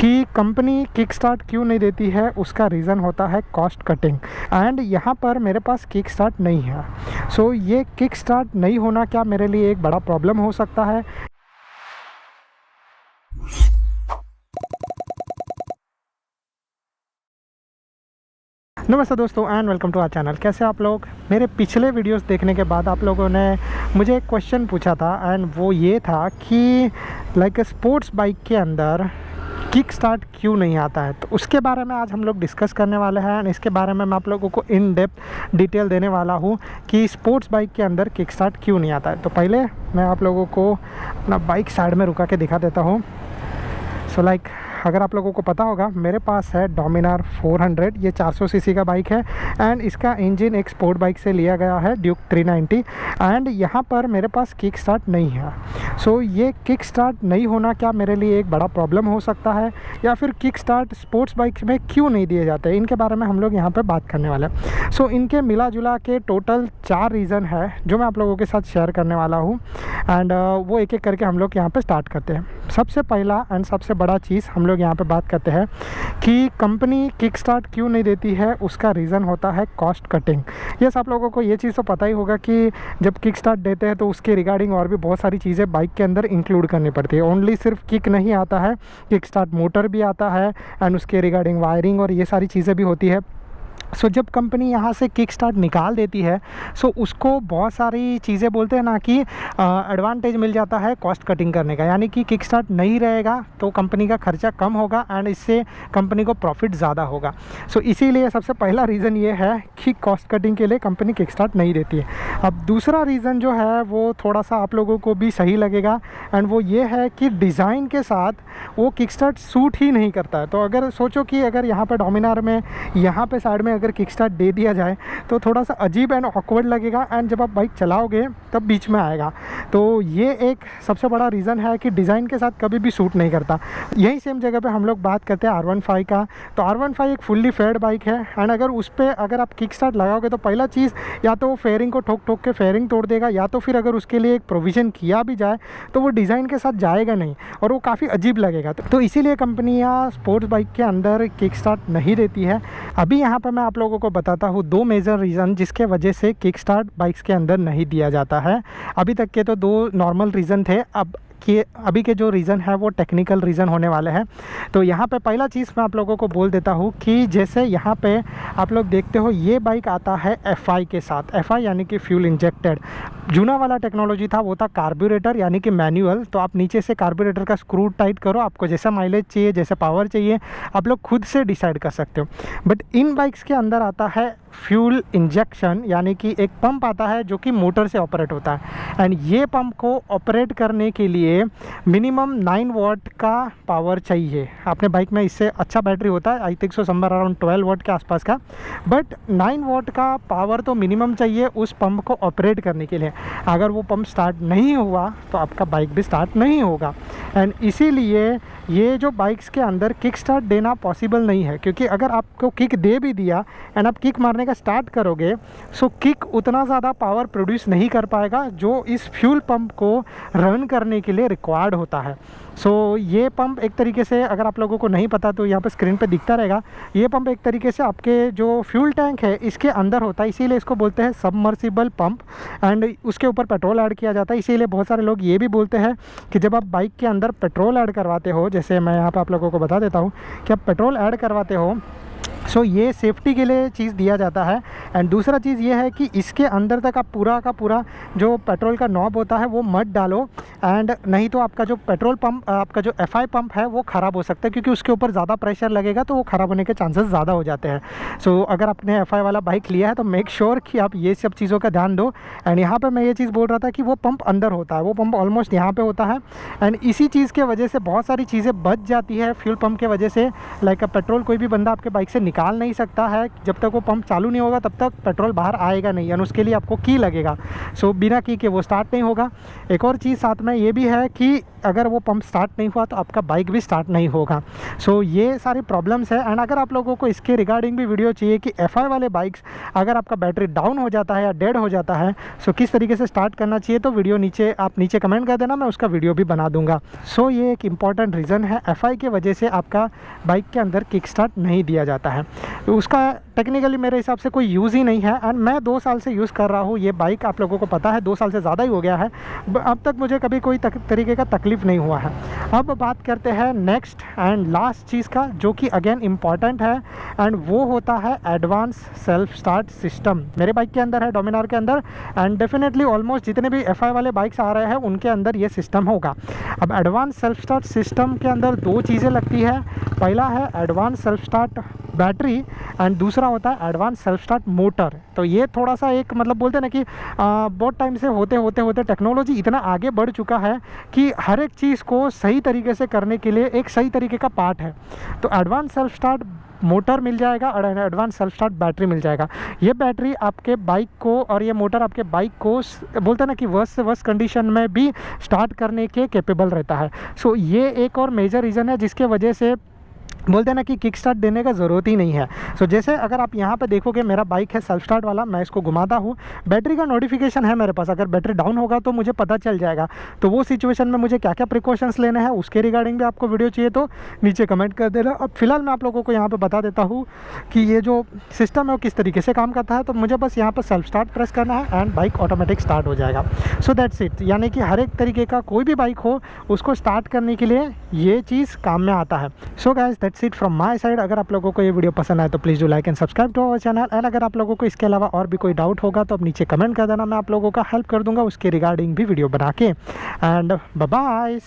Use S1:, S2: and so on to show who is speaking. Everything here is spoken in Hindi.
S1: कि कंपनी किक स्टार्ट क्यों नहीं देती है, उसका रीज़न होता है कॉस्ट कटिंग। एंड यहाँ पर मेरे पास किक स्टार्ट नहीं है। सो ये किक स्टार्ट नहीं होना क्या मेरे लिए एक बड़ा प्रॉब्लम हो सकता है? नमस्ते दोस्तों and welcome to our channel. कैसे आप लोग? मेरे पिछले वीडियोस देखने के बाद आप लोगों ने मुझे एक क्वेश्चन पूछा था एंड वो ये था कि लाइक स्पोर्ट्स बाइक के अंदर किक स्टार्ट क्यों नहीं आता है। तो उसके बारे में आज हम लोग डिस्कस करने वाले हैं एंड इसके बारे में मैं आप लोगों को इन डेप्थ डिटेल देने वाला हूँ कि स्पोर्ट्स बाइक के अंदर किक स्टार्ट क्यों नहीं आता है। तो पहले मैं आप लोगों को अपना बाइक साइड में रुका के दिखा देता हूँ। सो लाइक अगर आप लोगों को पता होगा, मेरे पास है डोमिनार 400। ये 400 सीसी का बाइक है एंड इसका इंजन एक स्पोर्ट बाइक से लिया गया है, ड्यूक 390। एंड यहाँ पर मेरे पास किक स्टार्ट नहीं है। सो ये किक स्टार्ट नहीं होना क्या मेरे लिए एक बड़ा प्रॉब्लम हो सकता है, या फिर किक स्टार्ट स्पोर्ट्स बाइक में क्यों नहीं दिए जाते, इनके बारे में हम लोग यहाँ पर बात करने वाले हैं। सो इनके मिला जुला के टोटल 4 रीज़न है जो मैं आप लोगों के साथ शेयर करने वाला हूँ एंड वो एक एक करके हम लोग यहाँ पर स्टार्ट करते हैं। सबसे पहला एंड सबसे बड़ा चीज़ हम लोग यहाँ पे बात करते हैं कि कंपनी किक स्टार्ट क्यों नहीं देती है, उसका रीज़न होता है कॉस्ट कटिंग। यस, आप लोगों को ये चीज़ तो पता ही होगा कि जब किक स्टार्ट देते हैं तो उसके रिगार्डिंग और भी बहुत सारी चीज़ें बाइक के अंदर इंक्लूड करनी पड़ती है। ओनली सिर्फ किक नहीं आता है, किक स्टार्ट मोटर भी आता है एंड उसके रिगार्डिंग वायरिंग और ये सारी चीज़ें भी होती है। सो जब कंपनी यहाँ से किक स्टार्ट निकाल देती है सो उसको बहुत सारी चीज़ें बोलते हैं ना कि एडवांटेज मिल जाता है कॉस्ट कटिंग करने का, यानी कि किक स्टार्ट नहीं रहेगा तो कंपनी का खर्चा कम होगा एंड इससे कंपनी को प्रॉफिट ज़्यादा होगा। सो इसीलिए सबसे पहला रीज़न ये है कि कॉस्ट कटिंग के लिए कंपनी किक स्टार्ट नहीं देती है। अब दूसरा रीज़न जो है वो थोड़ा सा आप लोगों को भी सही लगेगा एंड वो ये है कि डिज़ाइन के साथ वो किक स्टार्ट सूट ही नहीं करता है। तो अगर सोचो कि अगर यहाँ पर डोमिनार में यहाँ पे साइड में अगर किक स्टार्ट दे दिया जाए तो थोड़ा सा अजीब एंड ऑकवर्ड लगेगा एंड जब आप बाइक चलाओगे तब बीच में आएगा। तो ये एक सबसे बड़ा रीज़न है कि डिज़ाइन के साथ कभी भी सूट नहीं करता। यही सेम जगह पे हम लोग बात करते हैं R15 का। तो R15 एक फुल्ली फेयर्ड बाइक है एंड अगर उस पर अगर आप किक स्टार्ट लगाओगे तो पहला चीज़ या तो वो फेयरिंग को ठोक ठोक के फेयरिंग तोड़ देगा, या तो फिर अगर उसके लिए एक प्रोविज़न किया भी जाए तो वो डिज़ाइन के साथ जाएगा नहीं और वो काफ़ी अजीब लगेगा। तो इसीलिए कंपनियाँ स्पोर्ट्स बाइक के अंदर किक स्टार्ट नहीं देती है। अभी यहाँ पर मैं आप लोगों को बताता हूँ 2 मेजर रीज़न जिसके वजह से किक स्टार्ट बाइक्स के अंदर नहीं दिया जाता है। अभी तक के तो 2 नॉर्मल रीज़न थे, अभी के जो रीज़न है वो टेक्निकल रीज़न होने वाले हैं। तो यहाँ पे पहला चीज़ मैं आप लोगों को बोल देता हूँ कि जैसे यहाँ पे आप लोग देखते हो ये बाइक आता है FI के साथ। FI यानी कि फ्यूल इंजेक्टेड। जूना वाला टेक्नोलॉजी था वो था कार्बोरेटर यानी कि मैनुअल। तो आप नीचे से कार्बोरेटर का स्क्रू टाइट करो, आपको जैसा माइलेज चाहिए, जैसे पावर चाहिए, आप लोग खुद से डिसाइड कर सकते हो। बट इन बाइक्स के अंदर आता है फ्यूल इंजेक्शन, यानी कि एक पंप आता है जो कि मोटर से ऑपरेट होता है एंड ये पंप को ऑपरेट करने के लिए मिनिमम 9 वाट का पावर चाहिए। अपने बाइक में इससे अच्छा बैटरी होता है, I think so somewhere around 12 वाट के आसपास का, बट 9 वाट का पावर तो मिनिमम चाहिए उस पंप को ऑपरेट करने के लिए। अगर वो पंप स्टार्ट नहीं हुआ तो आपका बाइक भी स्टार्ट नहीं होगा एंड इसीलिए ये जो बाइक्स के अंदर किक स्टार्ट देना पॉसिबल नहीं है, क्योंकि अगर आपको किक दे भी दिया एंड आप किक मारने का स्टार्ट करोगे सो किक उतना ज़्यादा पावर प्रोड्यूस नहीं कर पाएगा जो इस फ्यूल पंप को रन करने के लिए रिक्वायर्ड होता है। सो ये पंप एक तरीके से, अगर आप लोगों को नहीं पता तो यहाँ पे स्क्रीन पे दिखता रहेगा, ये पंप एक तरीके से आपके जो फ्यूल टैंक है इसके अंदर होता है, इसीलिए इसको बोलते हैं सबमर्सिबल पंप एंड उसके ऊपर पेट्रोल ऐड किया जाता है। इसीलिए बहुत सारे लोग ये भी बोलते हैं कि जब आप बाइक के अंदर पेट्रोल ऐड करवाते हो, जैसे मैं यहाँ पर आप लोगों को बता देता हूँ कि आप पेट्रोल ऐड करवाते हो सो ये सेफ्टी के लिए चीज़ दिया जाता है एंड दूसरा चीज़ ये है कि इसके अंदर तक आप पूरा का पूरा जो पेट्रोल का नॉब होता है वो मत डालो एंड नहीं तो आपका जो पेट्रोल पंप, आपका जो FI पंप है वो ख़राब हो सकता है, क्योंकि उसके ऊपर ज़्यादा प्रेशर लगेगा तो वो ख़राब होने के चांसेस ज़्यादा हो जाते हैं। सो अगर आपने FI वाला बाइक लिया है तो मेक श्योर कि आप ये सब चीज़ों का ध्यान दो। एंड यहाँ पर मैं ये चीज़ बोल रहा था कि वो पंप अंदर होता है, वो पंप ऑलमोस्ट यहाँ पर होता है एंड इसी चीज़ के वजह से बहुत सारी चीज़ें बच जाती है फ्यूल पंप के वजह से। लाइक पेट्रोल कोई भी बंदा आपके बाइक से निकाल नहीं सकता है, जब तक वो पंप चालू नहीं होगा तब तक पेट्रोल बाहर आएगा नहीं, यानी उसके लिए आपको की लगेगा। सो बिना की के वो स्टार्ट नहीं होगा। एक और चीज़ साथ में ये भी है कि अगर वो पंप स्टार्ट नहीं हुआ तो आपका बाइक भी स्टार्ट नहीं होगा। सो ये सारी प्रॉब्लम्स है। एंड अगर आप लोगों को इसके रिगार्डिंग भी वीडियो चाहिए कि FI वाले बाइक्स अगर आपका बैटरी डाउन हो जाता है या डेड हो जाता है सो किस तरीके से स्टार्ट करना चाहिए, तो वीडियो आप नीचे कमेंट कर देना, मैं उसका वीडियो भी बना दूंगा। सो ये एक इम्पॉर्टेंट रीज़न है FI के वजह से आपका बाइक के अंदर किक स्टार्ट नहीं दिया जाता है। तो उसका टेक्निकली मेरे हिसाब से कोई यूज़ ही नहीं है। एंड मैं 2 साल से यूज़ कर रहा हूँ ये बाइक, आप लोगों को पता है 2 साल से ज़्यादा ही हो गया है, अब तक मुझे कभी कोई तरीके का तकलीफ़ नहीं हुआ है। अब बात करते हैं नेक्स्ट एंड लास्ट चीज़ का, जो कि अगेन इम्पॉर्टेंट है, एंड वो होता है एडवांस सेल्फ स्टार्ट सिस्टम। मेरे बाइक के अंदर है, डोमिनार के अंदर, एंड डेफिनेटली ऑलमोस्ट जितने भी FI वाले बाइक्स आ रहे हैं उनके अंदर ये सिस्टम होगा। अब एडवांस सेल्फ स्टार्ट सिस्टम के अंदर 2 चीज़ें लगती है। पहला है advance self start battery and दूसरा होता है एडवांस सेल्फ स्टार्ट मोटर। तो ये थोड़ा सा एक मतलब बोलते हैं ना कि बहुत टाइम से होते टेक्नोलॉजी इतना आगे बढ़ चुका है कि हर एक चीज़ को सही तरीके से करने के लिए एक सही तरीके का पार्ट है। तो एडवांस सेल्फ स्टार्ट मोटर मिल जाएगा और एडवांस सेल्फ स्टार्ट बैटरी मिल जाएगा। ये बैटरी आपके बाइक को और ये मोटर आपके बाइक को बोलते हैं ना कि वर्स से वर्स कंडीशन में भी स्टार्ट करने के कैपेबल रहता है। सो ये एक और मेजर रीज़न है जिसके वजह से बोलते हैं ना कि किक स्टार्ट देने का ज़रूरत ही नहीं है। सो जैसे अगर आप यहाँ पे देखोगे मेरा बाइक है सेल्फ स्टार्ट वाला, मैं इसको घुमाता हूँ, बैटरी का नोटिफिकेशन है मेरे पास, अगर बैटरी डाउन होगा तो मुझे पता चल जाएगा। तो वो सिचुएशन में मुझे क्या क्या प्रिकॉशंस लेने हैं उसके रिगार्डिंग भी आपको वीडियो चाहिए तो नीचे कमेंट कर देना। अब फिलहाल मैं आप लोगों को यहाँ पर बता देता हूँ कि ये जो सिस्टम है वो किस तरीके से काम करता है। तो मुझे बस यहाँ पर सेल्फ स्टार्ट प्रेस करना है एंड बाइक ऑटोमेटिक स्टार्ट हो जाएगा। सो दैट्स इट, यानी कि हर एक तरीके का कोई भी बाइक हो उसको स्टार्ट करने के लिए ये चीज़ काम में आता है। So guys that's it from my side. अगर आप लोगों को ये वीडियो पसंद आए तो please do like and subscribe to our channel. And अगर आप लोगों को इसके अलावा और भी कोई डाउट होगा तो आप नीचे कमेंट कर देना, मैं आप लोगों का हेल्प कर दूंगा उसके रिगार्डिंग भी वीडियो बना के। And bye bye.